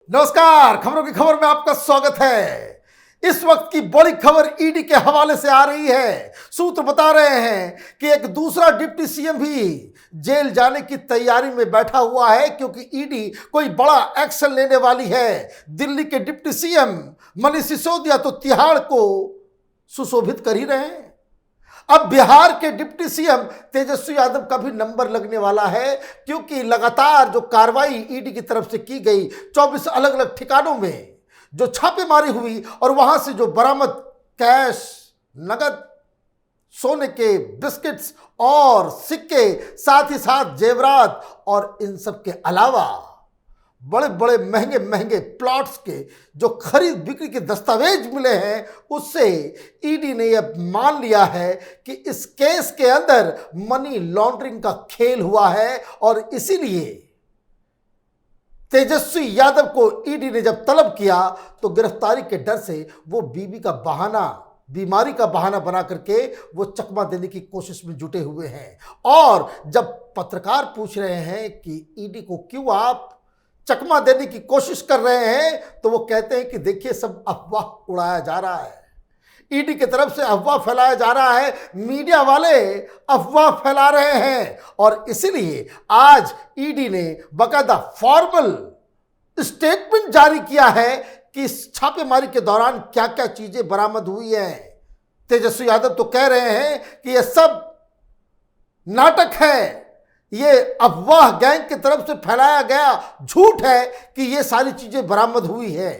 नमस्कार, खबरों की खबर में आपका स्वागत है। इस वक्त की बड़ी खबर ईडी के हवाले से आ रही है। सूत्र बता रहे हैं कि एक दूसरा डिप्टी सीएम भी जेल जाने की तैयारी में बैठा हुआ है, क्योंकि ईडी कोई बड़ा एक्शन लेने वाली है। दिल्ली के डिप्टी सीएम मनीष सिसोदिया तो तिहाड़ को सुशोभित कर ही रहे हैं। अब बिहार के डिप्टी सीएम तेजस्वी यादव का भी नंबर लगने वाला है, क्योंकि लगातार जो कार्रवाई ईडी की तरफ से की गई, 24 अलग अलग ठिकानों में जो छापेमारी हुई और वहां से जो बरामद कैश, नगद, सोने के बिस्किट्स और सिक्के, साथ ही साथ जेवरात और इन सब के अलावा बड़े बड़े महंगे महंगे प्लॉट्स के जो खरीद बिक्री के दस्तावेज मिले हैं, उससे ईडी ने यह मान लिया है कि इस केस के अंदर मनी लॉन्ड्रिंग का खेल हुआ है। और इसीलिए तेजस्वी यादव को ईडी ने जब तलब किया तो गिरफ्तारी के डर से वो बीमारी का बहाना बना करके वो चकमा देने की कोशिश में जुटे हुए हैं। और जब पत्रकार पूछ रहे हैं कि ईडी को क्यों आप चकमा देने की कोशिश कर रहे हैं, तो वो कहते हैं कि देखिए, सब अफवाह उड़ाया जा रहा है, ईडी की तरफ से अफवाह फैलाया जा रहा है, मीडिया वाले अफवाह फैला रहे हैं। और इसीलिए आज ईडी ने बाकायदा फॉर्मल स्टेटमेंट जारी किया है कि इस छापेमारी के दौरान क्या क्या चीजें बरामद हुई हैं। तेजस्वी यादव तो कह रहे हैं कि यह सब नाटक है, ये अफवाह गैंग की तरफ से फैलाया गया झूठ है कि ये सारी चीजें बरामद हुई है।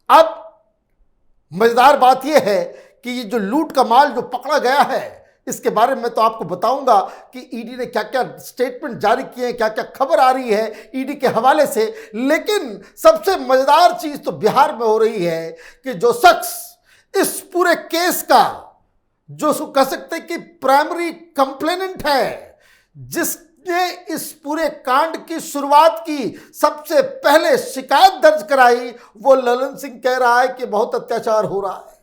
अब मजेदार बात यह है कि ये जो लूट का माल जो पकड़ा गया है, इसके बारे में तो आपको बताऊंगा कि ईडी ने क्या क्या स्टेटमेंट जारी किए हैं, क्या क्या खबर आ रही है ईडी के हवाले से। लेकिन सबसे मजेदार चीज तो बिहार में हो रही है कि जो शख्स इस पूरे केस का जो कह सकते कि प्राइमरी कंप्लेनेंट है, जिसने इस पूरे कांड की शुरुआत की, सबसे पहले शिकायत दर्ज कराई, वो ललन सिंह कह रहा है कि बहुत अत्याचार हो रहा है।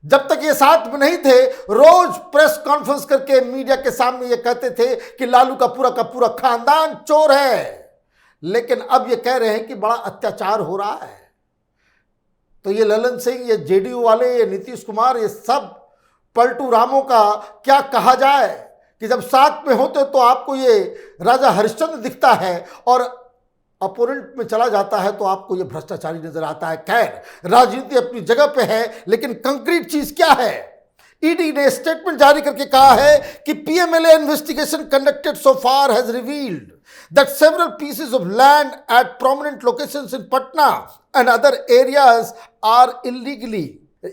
जब तक ये साथ में नहीं थे, रोज प्रेस कॉन्फ्रेंस करके मीडिया के सामने ये कहते थे कि लालू का पूरा खानदान चोर है, लेकिन अब ये कह रहे हैं कि बड़ा अत्याचार हो रहा है। तो ये ललन सिंह, ये जेडीयू वाले, ये नीतीश कुमार, ये सब पलटू रामों का क्या कहा जाए कि जब साथ में होते तो आपको ये राजा हरिश्चंद्र दिखता है और अपोनेंट में चला जाता है तो आपको ये भ्रष्टाचारी नजर आता है। खैर, राजनीति अपनी जगह पे है, लेकिन कंक्रीट चीज क्या है? ईडी ने स्टेटमेंट जारी करके कहा है कि PMLA investigation conducted so far has revealed that several pieces of land at prominent locations in Patna and other areas are illegally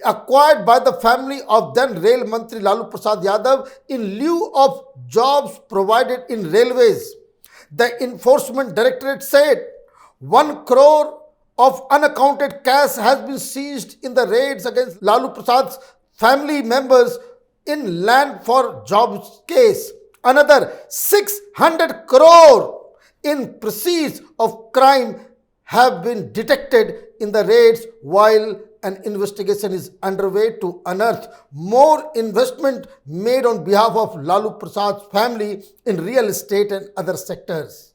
acquired by the family of then Rail Mantri Lalu Prasad Yadav in lieu of jobs provided in railways. The enforcement directorate said 1 crore of unaccounted cash has been seized in the raids against Lalu Prasad's family members in land for jobs case. Another 600 crore in proceeds of crime have been detected in the raids, while an investigation is underway to unearth more investment made on behalf of Lalu Prasad's family in real estate and other sectors.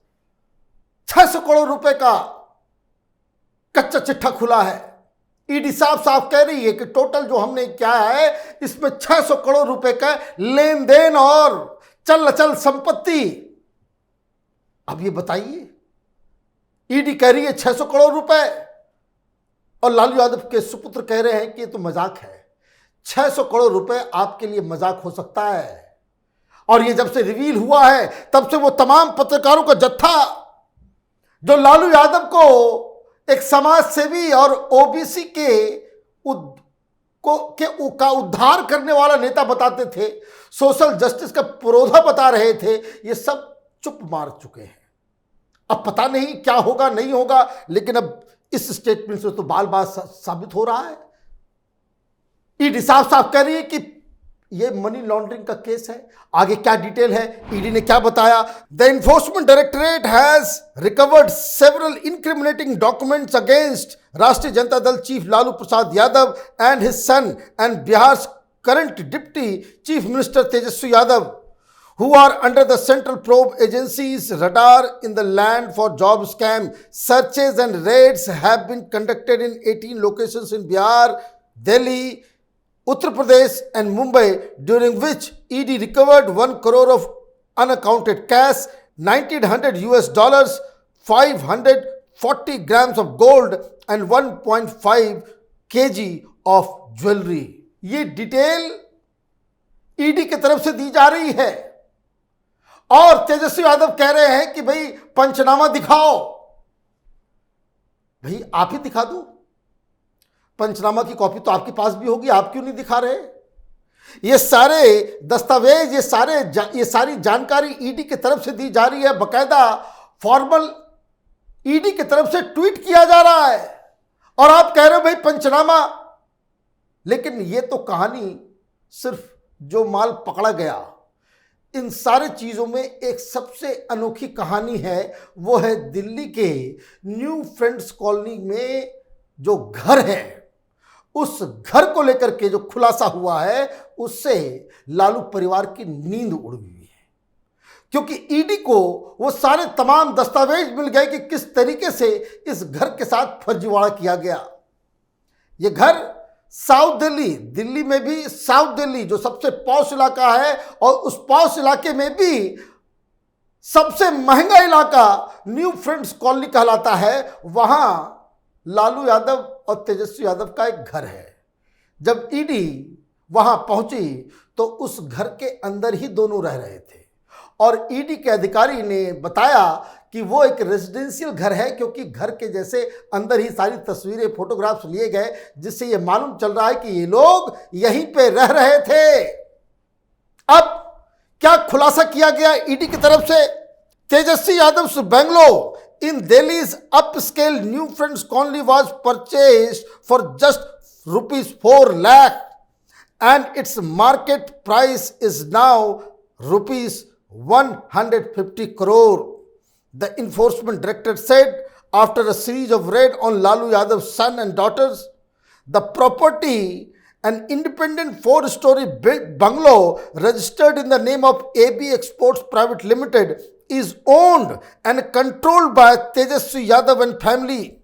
600 crore रुपए का कच्चा चिट्ठा खुला है। ED साफ कह रही है कि टोटल जो हमने क्या है, इसमें 600 करोड़ रुपए का लेन देन और चल अचल संपत्ति। अब ये बताइए, ईडी कह रही है 600 करोड़ रुपए और लालू यादव के सुपुत्र कह रहे हैं कि ये तो मजाक है। 600 करोड़ रुपए आपके लिए मजाक हो सकता है, और ये जब से रिवील हुआ है तब से वो तमाम पत्रकारों का जत्था जो लालू यादव को एक समाज सेवी और ओबीसी का उद्धार करने वाला नेता बताते थे, सोशल जस्टिस का पुरोधा बता रहे थे, ये सब चुप मार चुके हैं। अब पता नहीं क्या होगा, नहीं होगा, लेकिन अब इस स्टेटमेंट से तो बाल बाल साबित हो रहा है। ईडी साफ कह रही है कि ये मनी लॉन्ड्रिंग का केस है। आगे क्या डिटेल है, ईडी ने क्या बताया? The enforcement directorate has recovered several incriminating documents against राष्ट्रीय Janata Dal chief Lalu Prasad Yadav and his son and Bihar current deputy chief minister Tejashwi Yadav, who are under the Central Probe Agency's radar in the land for job scam. Searches and raids have been conducted in 18 locations in Bihar, Delhi, Uttar Pradesh and Mumbai, during which ED recovered 1 crore of unaccounted cash, $1,900, 540 grams of gold and 1.5 kg of jewellery. ये detail ED की तरफ से दी जा रही है और तेजस्वी यादव कह रहे हैं कि भाई पंचनामा दिखाओ। भाई आप ही दिखा दो, पंचनामा की कॉपी तो आपके पास भी होगी, आप क्यों नहीं दिखा रहे? ये सारे दस्तावेज, ये सारी जानकारी ईडी की तरफ से दी जा रही है, बकायदा फॉर्मल ईडी की तरफ से ट्वीट किया जा रहा है और आप कह रहे हो भाई पंचनामा। लेकिन ये तो कहानी सिर्फ जो माल पकड़ा गया, इन सारी चीजों में एक सबसे अनोखी कहानी है, वो है दिल्ली के न्यू फ्रेंड्स कॉलोनी में जो घर है, उस घर को लेकर के जो खुलासा हुआ है उससे लालू परिवार की नींद उड़ गई है। क्योंकि ईडी को वो सारे तमाम दस्तावेज मिल गए कि किस तरीके से इस घर के साथ फर्जीवाड़ा किया गया। ये घर साउथ दिल्ली में भी साउथ दिल्ली जो सबसे पॉश इलाका है और उस पॉश इलाके में भी सबसे महंगा इलाका न्यू फ्रेंड्स कॉलोनी कहलाता है। वहां लालू यादव और तेजस्वी यादव का एक घर है। जब ईडी वहां पहुंची तो उस घर के अंदर ही दोनों रह रहे थे और ईडी के अधिकारी ने बताया कि वो एक रेजिडेंशियल घर है, क्योंकि घर के जैसे अंदर ही सारी तस्वीरें, फोटोग्राफ्स लिए गए, जिससे ये मालूम चल रहा है कि ये लोग यहीं पे रह रहे थे। अब क्या खुलासा किया गया ईडी की तरफ से? Tejashwi Yadav's bungalow in Delhi's upscale New Friends Colony was purchased for just rupees 4 lakh and its market price is now rupees 150 crore. The enforcement director said after a series of raids on Lalu Yadav's son and daughters, the property, an independent 4-story bungalow registered in the name of AB Exports Private Limited, is owned and controlled by Tejaswi Yadav and family.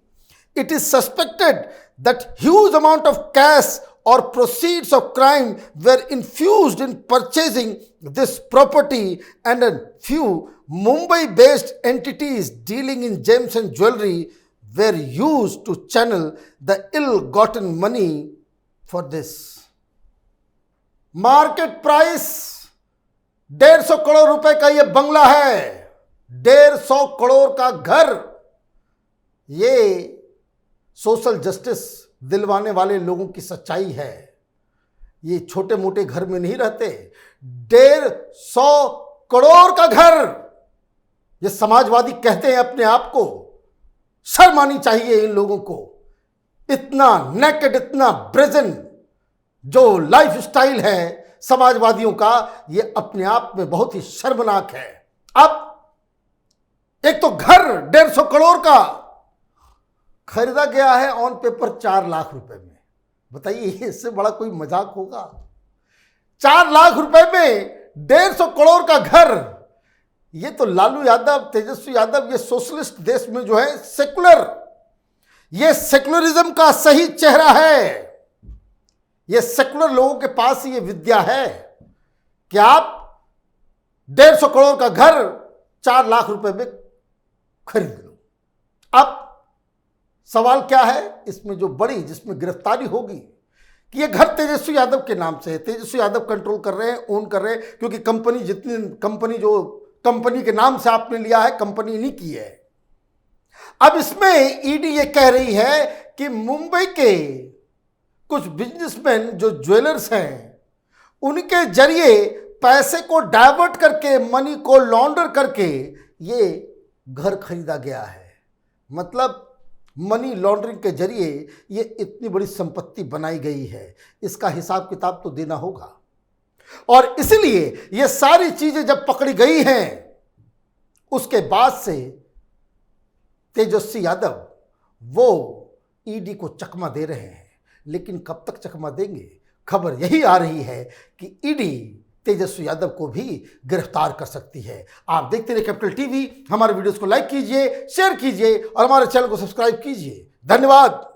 It is suspected that huge amount of cash or proceeds of crime were infused in purchasing this property, and a few Mumbai-based entities dealing in gems and jewelry were used to channel the ill-gotten money for this. Market price 150 crore रुपए का ये बंगला है, 150 करोड़ का घर। ये social justice दिलवाने वाले लोगों की सच्चाई है। ये छोटे मोटे घर में नहीं रहते, 150 करोड़ का घर। ये समाजवादी कहते हैं अपने आप को, शर्म आनी चाहिए इन लोगों को। इतना नेकेड, इतना ब्रेजन जो लाइफ स्टाइल है समाजवादियों का, ये अपने आप में बहुत ही शर्मनाक है। अब एक तो घर 150 करोड़ का खरीदा गया है ऑन पेपर 4 लाख रुपए में। बताइए इससे बड़ा कोई मजाक होगा? 4 लाख रुपए में 150 करोड़ का घर। ये तो लालू यादव, तेजस्वी यादव, ये सोशलिस्ट देश में जो है सेकुलर, ये सेकुलरिज्म का सही चेहरा है। ये सेकुलर लोगों के पास ये विद्या है कि आप 150 करोड़ का घर 4 लाख रुपए में खरीद लो। अब सवाल क्या है इसमें जो बड़ी, जिसमें गिरफ्तारी होगी कि ये घर तेजस्वी यादव के नाम से है, तेजस्वी यादव कंट्रोल कर रहे हैं, ओन कर रहे हैं, क्योंकि कंपनी के नाम से आपने लिया है, कंपनी नहीं की है। अब इसमें ईडी ये कह रही है कि मुंबई के कुछ बिजनेसमैन जो ज्वेलर्स हैं, उनके जरिए पैसे को डाइवर्ट करके, मनी को लॉन्डर करके ये घर खरीदा गया है। मतलब मनी लॉन्ड्रिंग के जरिए ये इतनी बड़ी संपत्ति बनाई गई है, इसका हिसाब किताब तो देना होगा। और इसलिए ये सारी चीजें जब पकड़ी गई हैं, उसके बाद से तेजस्वी यादव वो ईडी को चकमा दे रहे हैं। लेकिन कब तक चकमा देंगे? खबर यही आ रही है कि ईडी तेजस्वी यादव को भी गिरफ्तार कर सकती है। आप देखते रहिए कैपिटल टीवी। हमारे वीडियोस को लाइक कीजिए, शेयर कीजिए और हमारे चैनल को सब्सक्राइब कीजिए। धन्यवाद।